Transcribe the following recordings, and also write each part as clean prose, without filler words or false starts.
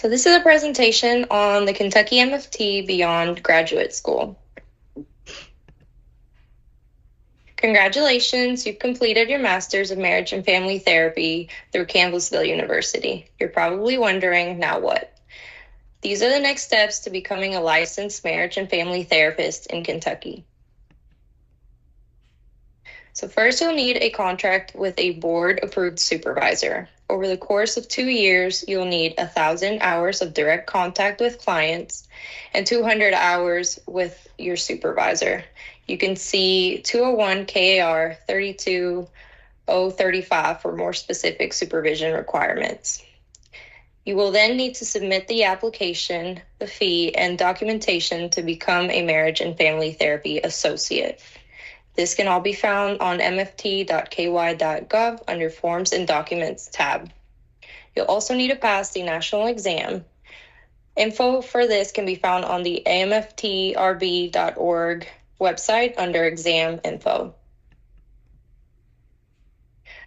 So this is a presentation on the Kentucky MFT Beyond Graduate School. Congratulations, you've completed your Master's of Marriage and Family Therapy through Campbellsville University. You're probably wondering, now what? These are the next steps to becoming a licensed marriage and family therapist in Kentucky. So first, you'll need a contract with a board-approved supervisor. Over the course of 2 years, you'll need 1,000 hours of direct contact with clients and 200 hours with your supervisor. You can see 201 KAR 32035 for more specific supervision requirements. You will then need to submit the application, the fee, and documentation to become a marriage and family therapy associate. This can all be found on mft.ky.gov under Forms and Documents tab. You'll also need to pass the national exam. Info for this can be found on the amftrb.org website under Exam Info.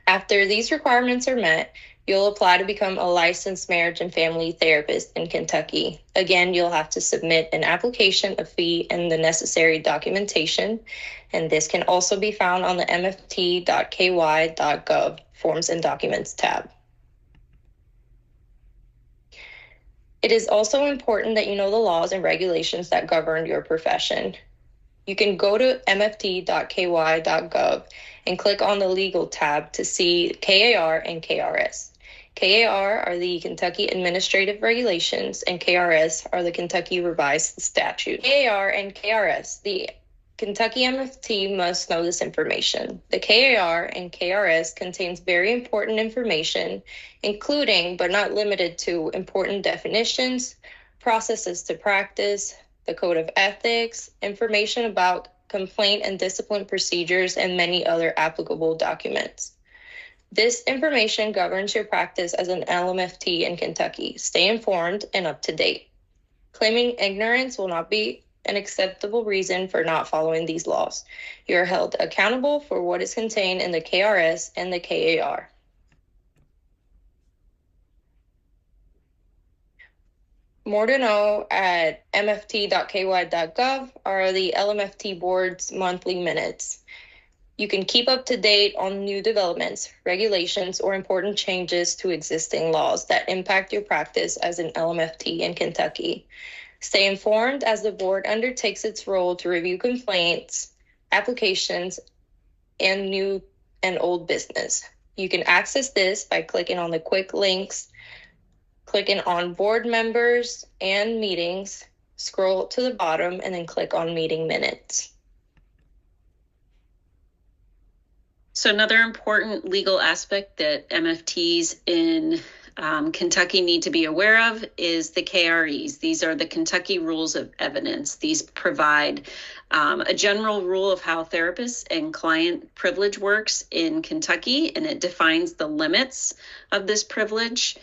After these requirements are met, you'll apply to become a licensed marriage and family therapist in Kentucky. Again, you'll have to submit an application, a fee, and the necessary documentation. And this can also be found on the mft.ky.gov Forms and Documents tab. It is also important that you know the laws and regulations that govern your profession. You can go to mft.ky.gov and click on the legal tab to see KAR and KRS. KAR are the Kentucky Administrative Regulations and KRS are the Kentucky Revised Statute. KAR and KRS, the Kentucky MFT must know this information. The KAR and KRS contains very important information, including but not limited to important definitions, processes to practice, the code of ethics, information about complaint and discipline procedures, and many other applicable documents. This information governs your practice as an LMFT in Kentucky. Stay informed and up to date. Claiming ignorance will not be an acceptable reason for not following these laws. You are held accountable for what is contained in the KRS and the KAR. More to know at mft.ky.gov are the LMFT board's monthly minutes. You can keep up to date on new developments, regulations, or important changes to existing laws that impact your practice as an LMFT in Kentucky. Stay informed as the board undertakes its role to review complaints, applications, and new and old business. You can access this by clicking on the quick links, clicking on board members and meetings, scroll to the bottom, and then click on meeting minutes. So another important legal aspect that MFTs in Kentucky need to be aware of is the KREs. These are the Kentucky Rules of Evidence. These provide a general rule of how therapists and client privilege works in Kentucky, and it defines the limits of this privilege.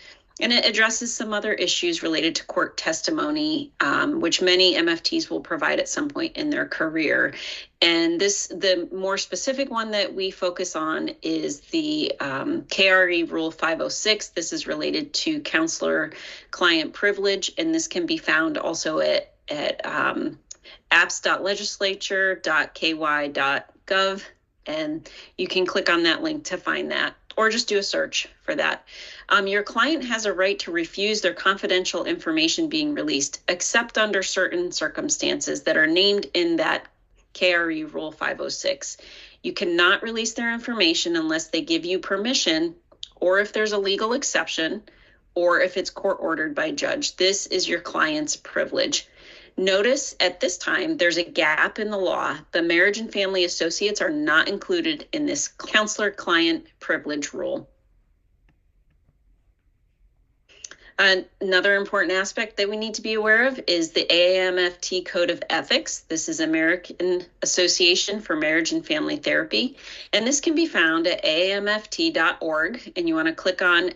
And it addresses some other issues related to court testimony, which many MFTs will provide at some point in their career. And the more specific one that we focus on is the KRE Rule 506. This is related to counselor-client privilege, and this can be found also at apps.legislature.ky.gov, and you can click on that link to find that, or just do a search for that. Your client has a right to refuse their confidential information being released, except under certain circumstances that are named in that KRE Rule 506. You cannot release their information unless they give you permission, or if there's a legal exception, or if it's court ordered by a judge. This is your client's privilege. Notice at this time, there's a gap in the law. The marriage and family associates are not included in this counselor-client privilege rule. Another important aspect that we need to be aware of is the AAMFT Code of Ethics. This is American Association for Marriage and Family Therapy, and this can be found at aamft.org, and you want to click on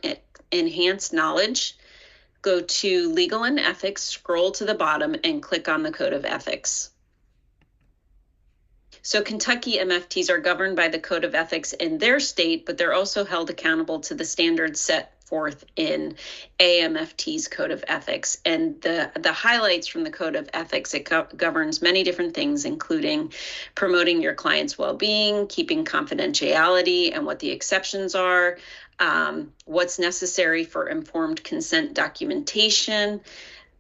Enhanced Knowledge, go to Legal and Ethics, scroll to the bottom, and click on the Code of Ethics. So Kentucky MFTs are governed by the Code of Ethics in their state, but they're also held accountable to the standards set forth in AMFT's Code of Ethics. And the highlights from the Code of Ethics, it governs many different things, including promoting your client's well-being, keeping confidentiality and what the exceptions are, what's necessary for informed consent documentation,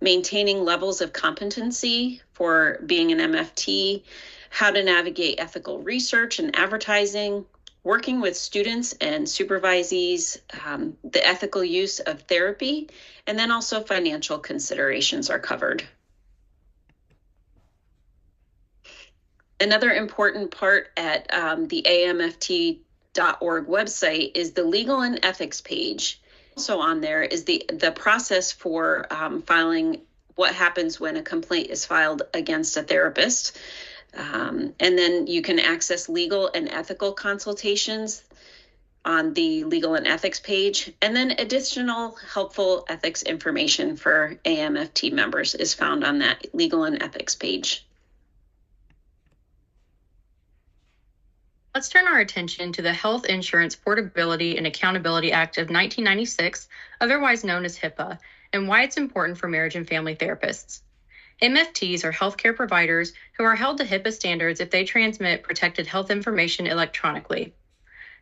maintaining levels of competency for being an MFT, how to navigate ethical research and advertising, working with students and supervisees, the ethical use of therapy, and then also financial considerations are covered. Another important part at the AMFT.org website is the legal and ethics page. Also on there is the process for filing, what happens when a complaint is filed against a therapist. And then you can access legal and ethical consultations on the legal and ethics page. And then additional helpful ethics information for AMFT members is found on that legal and ethics page. Let's turn our attention to the Health Insurance Portability and Accountability Act of 1996, otherwise known as HIPAA, and why it's important for marriage and family therapists. MFTs are healthcare providers who are held to HIPAA standards if they transmit protected health information electronically.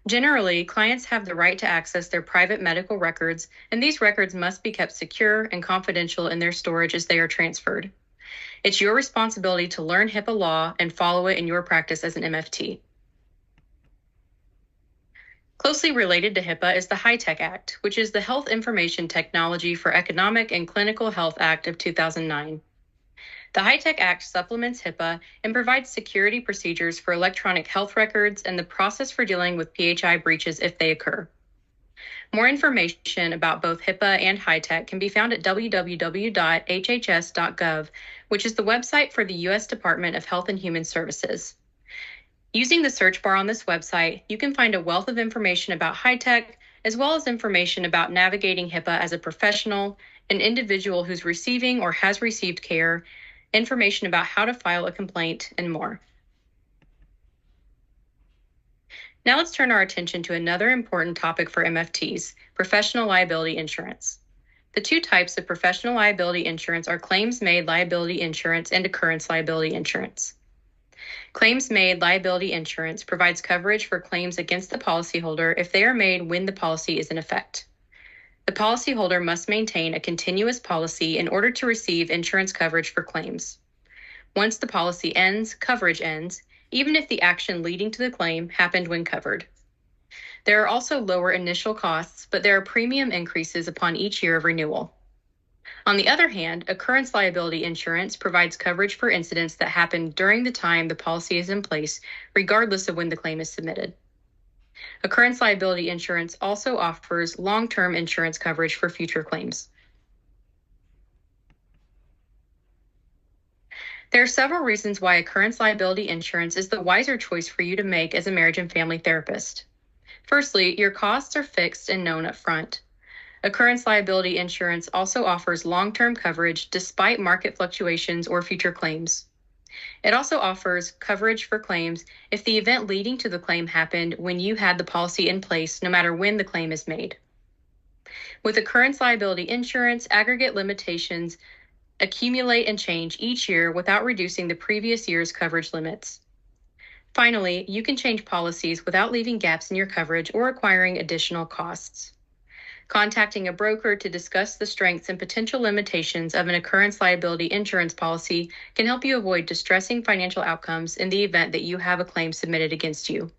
Generally, clients have the right to access their private medical records, and these records must be kept secure and confidential in their storage as they are transferred. It's your responsibility to learn HIPAA law and follow it in your practice as an MFT. Closely related to HIPAA is the HITECH Act, which is the Health Information Technology for Economic and Clinical Health Act of 2009. The HITECH Act supplements HIPAA and provides security procedures for electronic health records and the process for dealing with PHI breaches if they occur. More information about both HIPAA and HITECH can be found at www.hhs.gov, which is the website for the U.S. Department of Health and Human Services. Using the search bar on this website, you can find a wealth of information about HITECH, as well as information about navigating HIPAA as a professional, an individual who's receiving or has received care, information about how to file a complaint, and more. Now let's turn our attention to another important topic for MFTs, professional liability insurance. The two types of professional liability insurance are claims-made liability insurance and occurrence liability insurance. Claims-made liability insurance provides coverage for claims against the policyholder if they are made when the policy is in effect. The policyholder must maintain a continuous policy in order to receive insurance coverage for claims. Once the policy ends, coverage ends, even if the action leading to the claim happened when covered. There are also lower initial costs, but there are premium increases upon each year of renewal. On the other hand, occurrence liability insurance provides coverage for incidents that happen during the time the policy is in place, regardless of when the claim is submitted. Occurrence liability insurance also offers long-term insurance coverage for future claims. There are several reasons why occurrence liability insurance is the wiser choice for you to make as a marriage and family therapist. Firstly, your costs are fixed and known up front. Occurrence liability insurance also offers long-term coverage despite market fluctuations or future claims. It also offers coverage for claims if the event leading to the claim happened when you had the policy in place, no matter when the claim is made. With occurrence liability insurance, aggregate limitations accumulate and change each year without reducing the previous year's coverage limits. Finally, you can change policies without leaving gaps in your coverage or acquiring additional costs. Contacting a broker to discuss the strengths and potential limitations of an occurrence liability insurance policy can help you avoid distressing financial outcomes in the event that you have a claim submitted against you.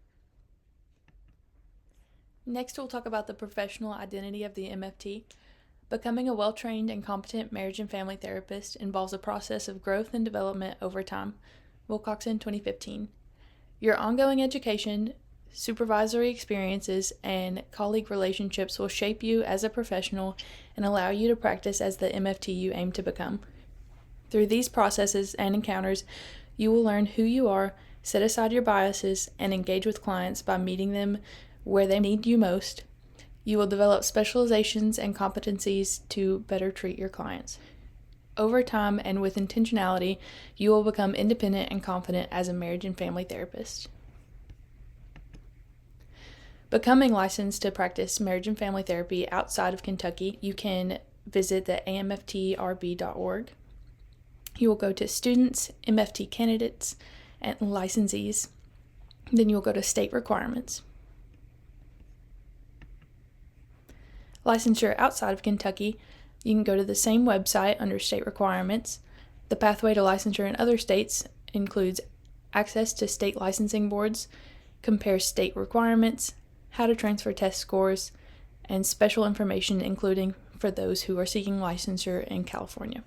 Next, we'll talk about the professional identity of the MFT. Becoming a well-trained and competent marriage and family therapist involves a process of growth and development over time. Wilcoxon, 2015. Your ongoing education, supervisory experiences, and colleague relationships will shape you as a professional and allow you to practice as the MFT you aim to become. Through these processes and encounters, you will learn who you are, set aside your biases, and engage with clients by meeting them where they need you most. You will develop specializations and competencies to better treat your clients. Over time and with intentionality, you will become independent and confident as a marriage and family therapist. Becoming licensed to practice marriage and family therapy outside of Kentucky, you can visit the amftrb.org. You will go to students, MFT candidates, and licensees. Then you'll go to state requirements. Licensure outside of Kentucky, you can go to the same website under state requirements. The pathway to licensure in other states includes access to state licensing boards, compares state requirements, how to transfer test scores, and special information including for those who are seeking licensure in California.